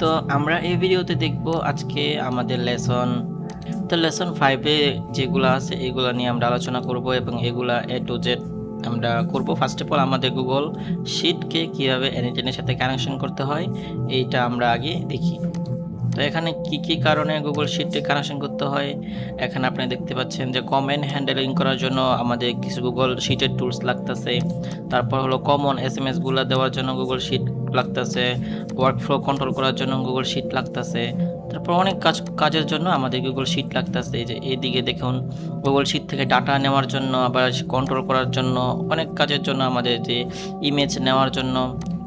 তো আমরা এই ভিডিওতে দেখব আজকে আমাদের লেসন 5 এ যেগুলো আছে এগুলা নিয়ে আমরা আলোচনা করব এবং এগুলা A to Z আমরা করব। ফার্স্ট অফ অল আমাদের গুগল শিটকে কিভাবে এনিটেনের সাথে কানেকশন করতে হয় এইটা আমরা আগে দেখি। তো এখানে কি কারণে গুগল শিটে কানেকশন করতে হয়, এখানে আপনি দেখতে পাচ্ছেন যে কমেন্ট হ্যান্ডেলিং করার জন্য আমাদের কিছু গুগল শিটের টুলস লাগতেছে। তারপর হলো কমন এসএমএস গুলো দেওয়ার জন্য গুগল শিট লাগতেছে, ওয়ার্কফ্লো কন্ট্রোল করার জন্য গুগল শিট লাগতেছে। তারপর অনেক কাজের জন্য আমাদের গুগল শিট লাগতেছে। যে এইদিকে দেখুন গুগল শিট থেকে ডাটা নেওয়ার জন্য, আবার কন্ট্রোল করার জন্য, অনেক কাজের জন্য, আমাদের যে ইমেজ নেওয়ার জন্য।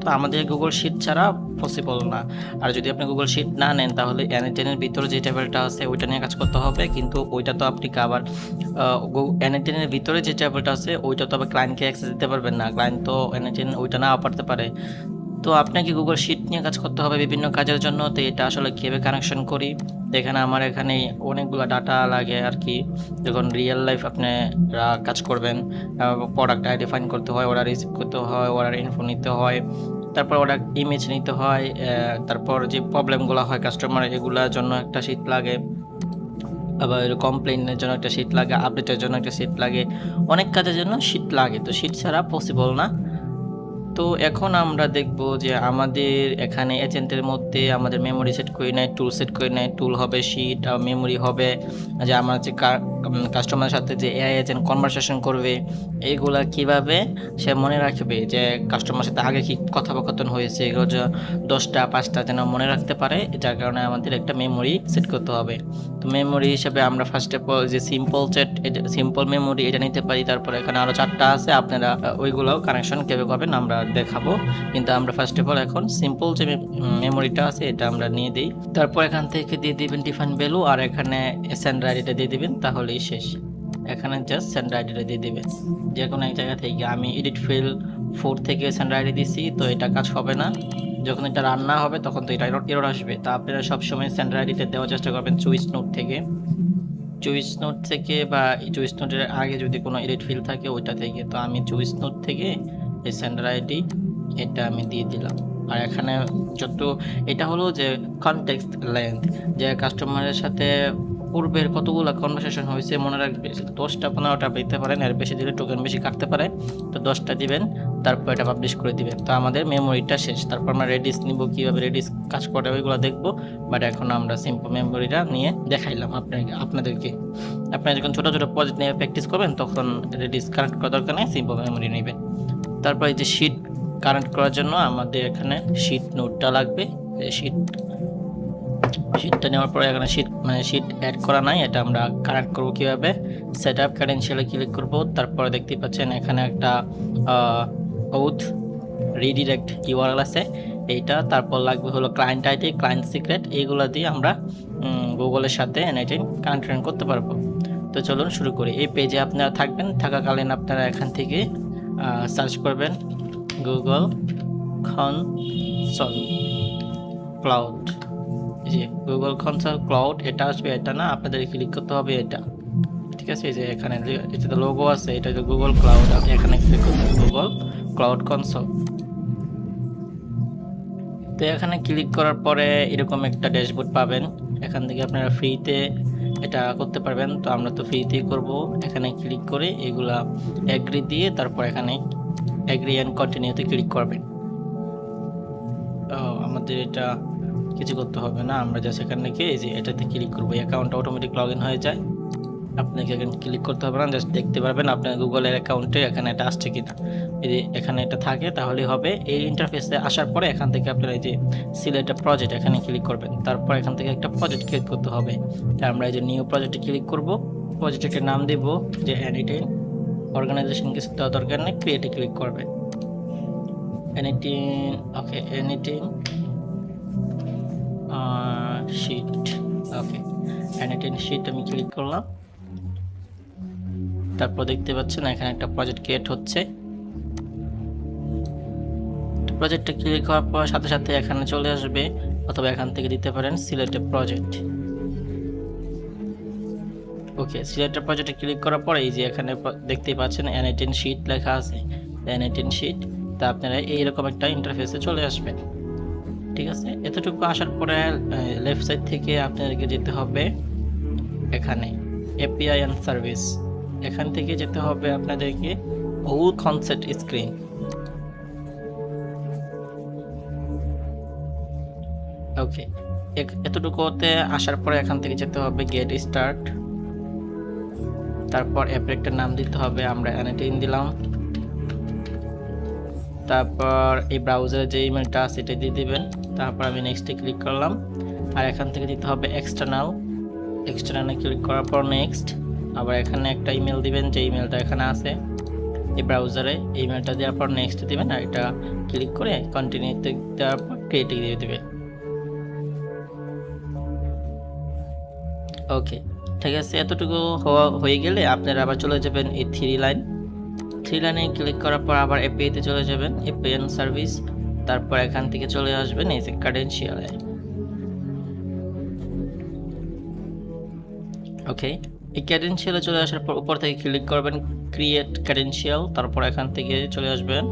তো আমাদের গুগল শিট ছাড়া পসিবল না। আর যদি আপনি গুগল শিট না নেন তাহলে এনএটেনের ভিতরে যে টেবিলটা আছে ওইটা নিয়ে কাজ করতে হবে, কিন্তু ওইটা তো আপনি আবার এনএটেনের ভিতরে যে টেবিলটা আছে ওইটা তো আবার ক্লায়েন্টকে অ্যাক্সেস দিতে পারবেন না, ক্লায়েন্ট তো এনএটেন ওইটা নাও পারতে পারে। তো আপনাকে গুগল শিট নিয়ে কাজ করতে হবে বিভিন্ন কাজের জন্য। তো এটা আসলে কীভাবে কানেকশন করি, এখানে আমার এখানে অনেকগুলো ডাটা লাগে আর কি। যখন রিয়েল লাইফ আপনারা কাজ করবেন, প্রোডাক্ট আইডেন্টিফাই করতে হয়, অর্ডার রিসিভ করতে হয়, অর্ডার ইনফো নিতে হয়, তারপর ওটা ইমেজ নিতে হয়, তারপর যে প্রবলেমগুলো হয় কাস্টমার এগুলোর জন্য একটা শিট লাগে, আবার কমপ্লেনের জন্য একটা শিট লাগে, আপডেটের জন্য একটা শিট লাগে, অনেক কাজের জন্য শিট লাগে। তো শিট ছাড়া পসিবল না। তো এখন আমরা দেখব যে আমাদের এখানে এজেন্টের মধ্যে আমাদের মেমোরি সেট করে নেয়, টুল সেট করে নেয়। টুল হবে শিট আর মেমোরি হবে যে আমার যে কাস্টমারের সাথে যে এআই এজেন্ট কনভারসেশন করবে এইগুলা কিভাবে সে মনে রাখবে, যে কাস্টমারের সাথে আগে কি কথোপকথন হয়েছে এগুলো যে 10টা 5টা যেন মনে রাখতে পারে, যার কারণে আমাদের একটা মেমোরি সেট করতে হবে। তো মেমোরি হিসেবে আমরা ফার্স্ট অফ অল যে সিম্পল মেমোরি এটা নিতে পারি। তারপর এখানে আরও 4টা আছে, আপনারা ওইগুলোও কানেকশন কীভাবে করবেন আমরা দেখাবো, কিন্তু আমরা ফার্স্ট অফ অল এখন সিম্পল যে মেমোরিটা আছে এটা আমরা নিয়ে দিই। তারপর এখান থেকে দিয়ে দিবেন ডিফাইন ভ্যালু, আর এখানে সেন্ডার আইডিটা দিয়ে দিবেন, তাহলেই শেষ। এখানে জাস্ট সেন্ডার আইডিটা দিয়ে দিবেন যে কোনো এক জায়গা থেকে। আমি এডিট ফিল 4 থেকে সেন্ডার আইডি দিছি, তো এটা কাজ হবে না। যখন এটা রান না হবে তখন তো এটা এরর আসবে। তা আপনারা সবসময় সেন্ডার আইডিতে দেওয়ার চেষ্টা করবেন চুইস নোট থেকে বা চুইস নোটের আগে যদি কোনো এডিট ফিল থাকে ওইটা থেকে। তো আমি চুইস নোট থেকে এই সেন্ডার আইডি এটা আমি দিয়ে দিলাম। আর এখানে এটা হলো যে কনটেক্সট লেন্থ, যে কাস্টমারের সাথে পূর্বের কতগুলো কনভারসেশন হয়েছে মনে রাখবে, 10টা 15টা দিতে পারেন, এর বেশি দিলে টোকেন বেশি কাটতে পারে। তো 10টা দিবেন, তারপর এটা পাবলিশ করে দিবেন। তো আমাদের মেমোরিটা শেষ। তারপর আমরা রেডিস নিব, কীভাবে রেডিস কাজ করে ওইগুলো দেখবো। বাট এখন আমরা সিম্পল মেমোরিটা নিয়ে দেখাইলাম আপনাদেরকে। আপনারা যখন ছোটো ছোটো প্রজেক্ট নিয়ে প্র্যাকটিস করবেন তখন রেডিস কানেক্ট করার দরকার নেই, সিম্পল মেমোরি নেবেন। তারপর এই যে শিট কানেক্ট করার জন্য আমাদের এখানে শিট নোটটা লাগবে। শিটটা নেওয়ার পরে এখানে শিট অ্যাড করা নাই, এটা আমরা কানেক্ট করবো কীভাবে। সেট আপ ক্রেডেনশিয়ালে ক্লিক করব। তারপরে দেখতে পাচ্ছেন এখানে একটা ওথ রিডিরেক্ট ইউআরএল আছে এইটা। তারপর লাগবে হলো ক্লায়েন্ট আইডি, ক্লায়েন্ট সিক্রেট, এইগুলো দিয়ে আমরা গুগলের সাথে এনআইটি কানেকশন করতে পারবো। তো চলুন শুরু করি। এই পেজে আপনারা থাকাকালীন আপনারা এখান থেকে সার্চ করবেন গুগল কনসোল ক্লাউড। যে গুগল কনসোল ক্লাউড এটা আসবে, এটা না, আপনাদের ক্লিক করতে হবে এটা, ঠিক আছে। এই যে এখানে এটা লোগো আছে, এটা যে গুগল ক্লাউড, আপনি এখানে ক্লিক করবেন গুগল ক্লাউড কনসোল। তো এখানে ক্লিক করার পরে এরকম একটা ড্যাশবোর্ড পাবেন, এখান থেকে আপনারা ফ্রিতে এটা করতে পারবেন। তো আমরা তো ফ্রিতেই করব। এখানে ক্লিক করে এগুলা এগ্রি দিয়ে তারপর এখানে এগ্রি অ্যান্ড কন্টিনিউতে ক্লিক করবেন। আমাদের এটা কিছু করতে হবে না, আমরা জাস্ট এখান থেকে এই যে এটাতে ক্লিক করবো, অ্যাকাউন্ট অটোমেটিক লগ ইন হয়ে যায়। আপনাকে এখানে ক্লিক করতে হবে না, জাস্ট দেখতে পারবেন আপনার গুগলের অ্যাকাউন্টে এখানে এটা আসছে কিনা। যদি এখানে এটা থাকে তাহলেই হবে। এই ইন্টারফেসে আসার পরে এখান থেকে আপনারা এই যে সিলেক্ট আ প্রজেক্ট এখানে ক্লিক করবেন। তারপর এখান থেকে একটা প্রজেক্ট ক্রিয়েট করতে হবে। তাই আমরা এই যে নিউ প্রজেক্টে ক্লিক করব, প্রজেক্টের নাম দেব যে এনিটেন, অর্গানাইজেশন কিছু দেওয়া দরকার নেই, ক্রিয়েটে ক্লিক করবেন। এনিটেন, ওকে, এনিটেন শিট, ওকে, এনিটেন শিট আমি ক্লিক করলাম। তারপর দেখতে পাচ্ছেন এখানে একটা প্রজেক্ট ক্রিয়েট হচ্ছে। প্রজেক্টটা ক্লিক করার পর সাথে সাথে এখানে চলে আসবে, অথবা এখান থেকে দিতে পারেন সিলেক্ট প্রজেক্ট। ওকে, সিলেক্ট প্রজেক্টে ক্লিক করার পরে এই যে এখানে দেখতেই পাচ্ছেন এনিটেন শিট লেখা আছে, এনিটেন শিট। তা আপনারা এইরকম একটা ইন্টারফেসে চলে আসবেন। ঠিক আছে, এতটুকু আসার পরে লেফট সাইড থেকে আপনাদেরকে যেতে হবে এখানে এপিআই অ্যান্ড সার্ভিস, এখান থেকে যেতে হবে আপনাদেরকে ওউথ কনসেপ্ট স্ক্রিন। ওকে, এতটুকুতে আসার পরে এখান থেকে যেতে হবে গেট স্টার্ট, তারপর অ্যাপের একটা নাম দিতে হবে, আমরা অ্যানাটিন দিলাম, তারপর এই ব্রাউজারে যে ইমেলটা আছে সেটা দিয়ে দিবেন, তারপর আমি নেক্সটে ক্লিক করলাম, আর এখান থেকে দিতে হবে এক্সটার্নালে ক্লিক করার পর নেক্সট, আবার এখানে একটা ইমেল দিবেন যে ইমেলটা এখানে আছে এই ব্রাউজারে, ইমেলটা দেওয়ার পর নেক্সট দিবেন, আর এটা ক্লিক করে কন্টিনিউতে দেওয়ার পর ক্রিয়েটে দিয়ে দেবে। ওকে, ঠিক আছে, এতটুকু হয়ে গেলে আপনারা আবার চলে যাবেন এই থ্রি লাইনে ক্লিক করার পর আবার এপিআইতে চলে যাবেন, এপিআই সার্ভিস, তারপর এখান থেকে চলে আসবেন এই যে ক্রেডেনশিয়ালে। ওকে, এই ক্রেডেনশিয়ালে চলে আসার পর উপর থেকে ক্লিক করবেন ক্রিয়েট ক্রেডেনশিয়াল, তারপর এখান থেকে চলে আসবেন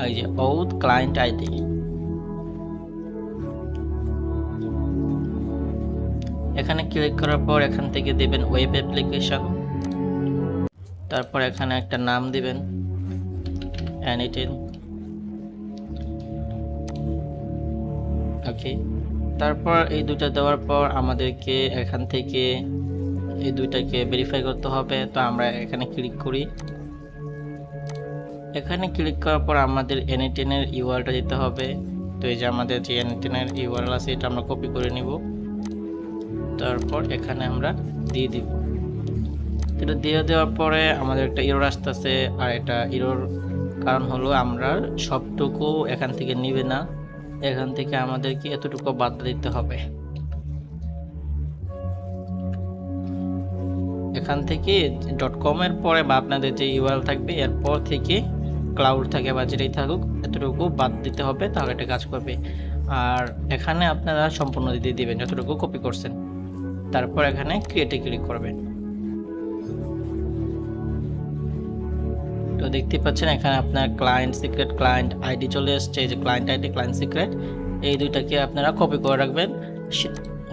এই যে ওউথ ক্লায়েন্ট আইডি। এখানে ক্লিক করার পর এখান থেকে দেবেন ওয়েব অ্যাপ্লিকেশন, তারপর এখানে একটা নাম দিবেন অ্যানিটেন। ওকে, তারপর এই দুটো দেওয়ার পর আমাদেরকে এখান থেকে এই দুইটাকে ভেরিফাই করতে হবে, তো আমরা এখানে ক্লিক করি। এখানে ক্লিক করার পর আমাদের অ্যানিটেনের ইউআরএলটা দিতে হবে, তো এই যে আমাদের যে অ্যানিটেনের ইউআরএল আছে এটা আমরা কপি করে নিব, তারপর এখানে আমরা দিয়ে দিব। এটা দিয়ে দেওয়ার পরে আমাদের একটা এরর আসতেছে, আর এটা এরর কারণ হলো আমরা সবটুকু এখান থেকে নিবে না, এখান থেকে আমাদেরকে এতটুকু বাদ দিতে হবে। এখান থেকে .com এর পরে বা আপনাদের যে ইউআরএল থাকবে এরপর থেকে ক্লাউড থাকে বা যেটাই থাকুক এতটুকু বাদ দিতে হবে, তাহলে এটা কাজ করবে। আর এখানে আপনারা সম্পূর্ণ দিয়ে দিবেন যতটুকু কপি করছেন, তারপর এখানে ক্রিয়েটে ক্লিক করবেন। তো দেখতে পাচ্ছেন এখানে আপনার ক্লায়েন্ট সিক্রেট, ক্লায়েন্ট আইডি চলে আসছে, এই যে ক্লায়েন্ট আইডি, ক্লায়েন্ট সিক্রেট, এই দুইটাকে আপনারা কপি করে রাখবেন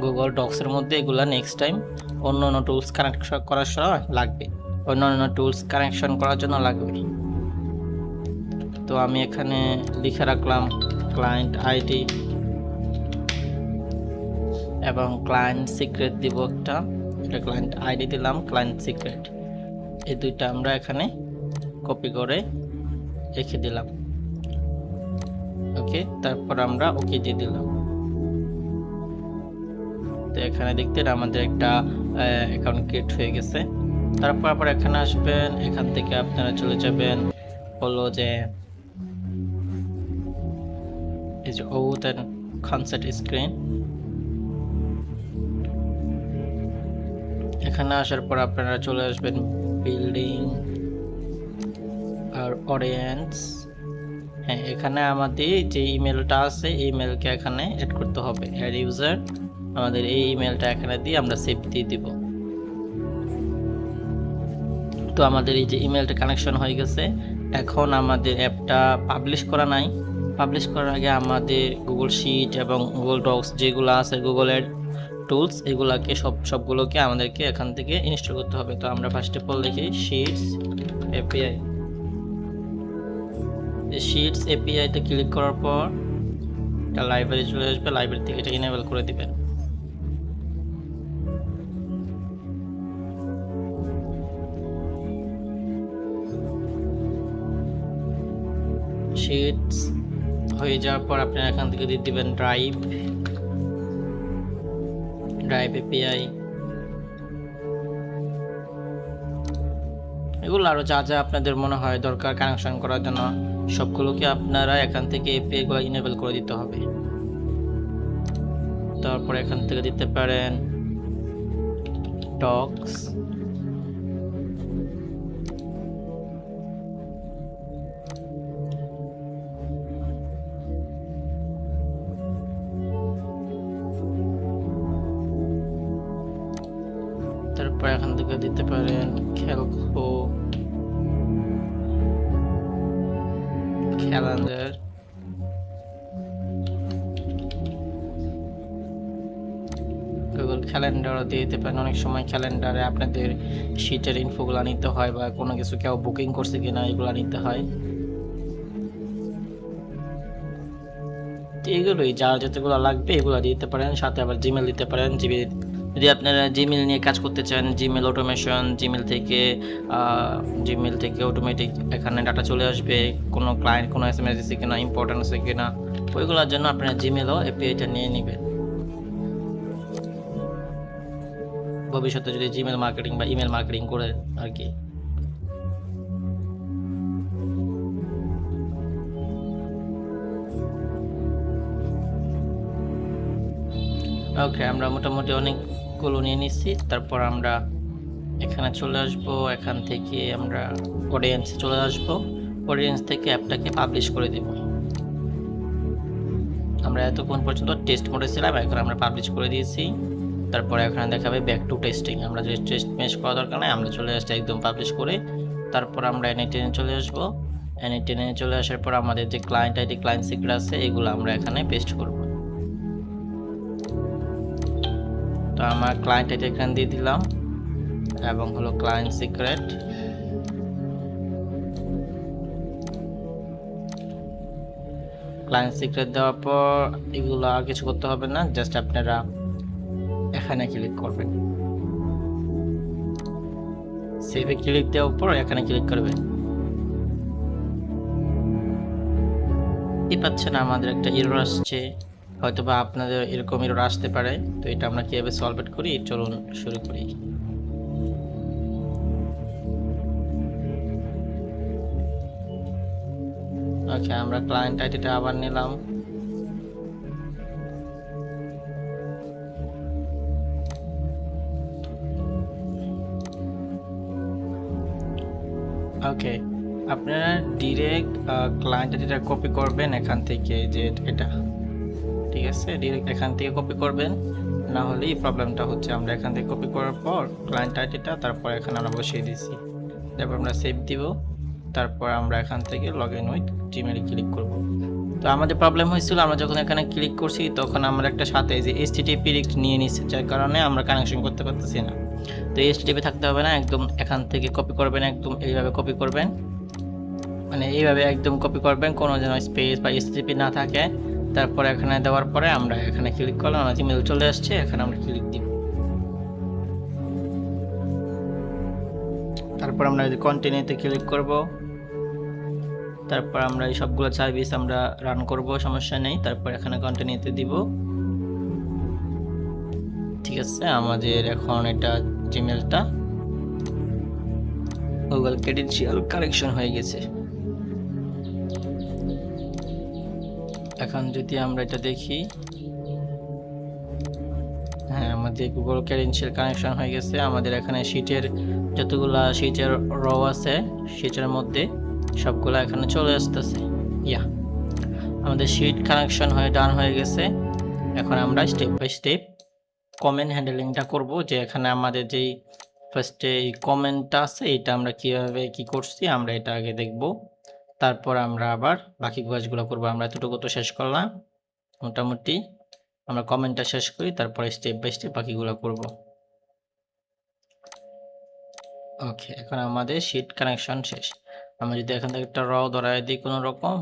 গুগল ডক্সের মধ্যে। এগুলা নেক্সট টাইম অন্য অন্য টুলস কানেক্ট করার সময় লাগবে, অন্য টুলস কানেকশন করার জন্য লাগবে। তো আমি এখানে লিখে রাখলাম ক্লায়েন্ট আইডি এবং ক্লায়েন্ট সিক্রেট দিব একটা, এটা ক্লায়েন্ট আইডি দিলাম, ক্লায়েন্ট সিক্রেট, এই দুইটা আমরা এখানে কপি করে রেখে দিলাম। ওকে, তারপর আমরা ওকে দিয়ে দিলাম। তো এখানে দেখতে আমাদের একটা অ্যাকাউন্ট ক্রিয়েট হয়ে গেছে। তারপর আবার এখানে আসবেন, এখান থেকে আপনারা চলে যাবেন হলো যে এই যে ওউথ এন্ড কনসেপ্ট স্ক্রিন। এখানে আসার পর আপনারা চলে আসবেন বিল্ডিং আর অডিয়েন্স। হ্যাঁ, এখানে আমাদের যে ইমেলটা আছে এই ইমেলকে এখানে অ্যাড করতে হবে, অ্যাড ইউজার, আমাদের এই ইমেলটা এখানে দিয়ে আমরা সেভ দিয়ে দিব। তো আমাদের এই যে ইমেলটা কানেকশন হয়ে গেছে। এখন আমাদের অ্যাপটা পাবলিশ করা নাই, পাবলিশ করার আগে আমাদের গুগল শিট এবং গুগল ডক্স যেগুলো আছে গুগলের টুলস এগুলাকে সবগুলোকে আমাদেরকে এখান থেকে ইনস্টল করতে হবে। তো আমরা ফার্স্ট অফ অল দেখি শিটস এপিআই। শিটস এপিআইতে ক্লিক করার পর এটা লাইব্রেরি চলে আসবে, লাইব্রেরি থেকে এটা ইনেবল করে দিবেন। শিটস হয়ে যাওয়ার পর আপনারা এখান থেকে দিয়ে দিবেন ড্রাইভ এপিআই, এগুলো আরো যা যা আপনাদের মনে হয় দরকার কানেকশন করার জন্য সবগুলোকে আপনারা এখান থেকে এপিআই গুলো ইনেবল করে দিতে হবে। তারপর এখান থেকে দিতে পারেন ডক্স, তারপর এখান থেকে দিতে পারেন ক্যালকো, ক্যালেন্ডার, গুগল ক্যালেন্ডারও দিয়ে দিতে পারেন। অনেক সময় ক্যালেন্ডারে আপনাদের শীটের ইনফোগুলো নিতে হয় বা কোনো কিছু কেউ বুকিং করছে কিনা এগুলো নিতে হয়। তো এগুলোই যার যতগুলো লাগবে এগুলো দিতে পারেন, সাথে আবার জিমেল দিতে পারেন। যদি আপনারা জিমেল নিয়ে কাজ করতে চান, জিমেল অটোমেশন, জিমেল থেকে অটোমেটিক এখানে ডাটা চলে আসবে, কোনো ক্লায়েন্ট কোনো এসএমএস দিচ্ছে কিনা, ইম্পর্টেন্ট আছে কিনা, ওইগুলোর জন্য আপনারা জিমেলও এপিআইটা নিয়ে নেবেন। ভবিষ্যতে যদি জিমেল মার্কেটিং বা ইমেল মার্কেটিং করে আর কি। ওকে, আমরা মোটামুটি অনেকগুলো নিয়ে নিচ্ছি। তারপর আমরা এখানে চলে আসব, এখান থেকে আমরা অডিয়েন্সে চলে আসব, অডিয়েন্স থেকে অ্যাপটাকে পাবলিশ করে দেব। আমরা এতক্ষণ পর্যন্ত টেস্ট মোডে ছিলাম, এখন আমরা পাবলিশ করে দিয়েছি। তারপরে এখানে দেখাবে ব্যাক টু টেস্টিং, আমরা যে টেস্ট মেশ করা দরকার নাই, আমরা চলে আসছি একদম পাবলিশ করে। তারপর আমরা এনআইটিনে চলে আসবো, এনআইটিনে চলে আসার পর আমাদের যে ক্লায়েন্ট আইডি ক্লায়েন্ট সিক্রেট আছে এগুলো আমরা এখানে পেস্ট করব। তো আমার ক্লায়েন্ট আইডি এখানে দিয়ে দিলাম এবং হলো ক্লায়েন্ট সিক্রেট। ক্লায়েন্ট সিক্রেট দেওয়ার পর এগুলো আর কিছু করতে হবে না, জাস্ট আপনারা এখানে ক্লিক করবেন। সেভে ক্লিক দেওয়ার পর এখানে ক্লিক করবেন। দেখতে পাচ্ছেন আমাদের একটা এরর আসছে, হয়তোবা আপনাদের এরকম এরর আসতে পারে। তো এটা আমরা কিভাবে সলভ করি চলুন শুরু করি। ওকে, আমরা ক্লায়েন্ট আইডিটা আবার নিলাম। ওকে, আপনারা ডিরেক্ট ক্লায়েন্ট আইডিটা কপি করবেন এখান থেকে, যে এটা ঠিক আছে, ডিরেক্ট এখান থেকে কপি করবেন, না হলে এই প্রবলেমটা হচ্ছে। আমরা এখান থেকে কপি করার পর ক্লায়েন্ট আইডিটা তারপর এখানে আমরা বসিয়ে দিয়েছি, তারপর আমরা সেভ দিব, তারপর আমরা এখান থেকে log in with Gmail click করব। তো আমাদের প্রবলেম হয়েছিল, আমরা যখন এখানে ক্লিক করছি তখন আমরা একটা সাথে যে এইচটিটিপি নিয়ে নিচ্ছে, যার কারণে আমরা কানেকশন করতে পারতেছি না। তো এইচটিটিপি থাকতে হবে না, একদম এখান থেকে কপি করবেন, একদম এইভাবে কপি করবেন, মানে এইভাবে একদম কপি করবেন, কোনো যেন স্পেস বা এইচটিটিপি না থাকে। তারপর এখানে দেওয়ার পরে আমরা এখানে ক্লিক করলাম, আমার জিমেইল চলে আসছে, এখানে আমরা ক্লিক দিব। তারপর আমরা কন্টিনিউতে ক্লিক করব, তারপর আমরা এই সবগুলো সার্ভিস আমরা রান করব, সমস্যা নেই। তারপর এখানে কন্টিনিউতে দিব। ঠিক আছে, আমাদের এখন এটা জিমেইলটা গুগল ক্রেডেনশিয়াল কারেকশন হয়ে গেছে। এখন যদি আমরা এটা দেখি, হ্যাঁ, আমাদের গুগল ক্রেডেনশিয়াল কানেকশন হয়ে গেছে। আমাদের এখানে যতগুলা শিটের র আছে শিটের মধ্যে সবগুলো এখানে চলে আসতেছে। আমাদের শিট কানেকশন হয়ে ডান হয়ে গেছে। এখন আমরা স্টেপ বাই স্টেপ কমেন্ট হ্যান্ডেলিংটা করব, যে এখানে আমাদের যেই ফার্স্টে এই কমেন্টটা আছে এটা আমরা কিভাবে কি করছি আমরা এটা আগে দেখব, তারপর আমরা আবার বাকি কাজগুলো করব। আমরা এতটুকু তো শেষ করলাম, মোটামুটি আমরা কমেন্টটা শেষ করি, তারপরে স্টেপ বাই স্টেপ বাকিগুলো করব। ওকে, এখন আমাদের শিট কানেকশন শেষ। আমরা যদি এখান থেকে একটা র ধরায় দিই কোনো রকম,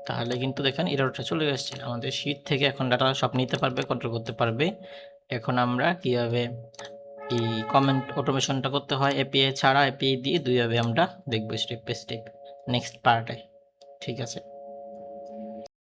তাহলে কিন্তু দেখেন এররটা চলে আসছে। আমাদের শিট থেকে এখন ডাটা সব নিতে পারবে, কন্ট্রোল করতে পারবে। এখন আমরা কিভাবে এই কমেন্ট অটোমেশনটা করতে হয় এপিআই ছাড়া, এপিআই দিয়ে দুইভাবে আমরা দেখব স্টেপ বাই স্টেপ নেক্সট পার্টে। ঠিক আছে।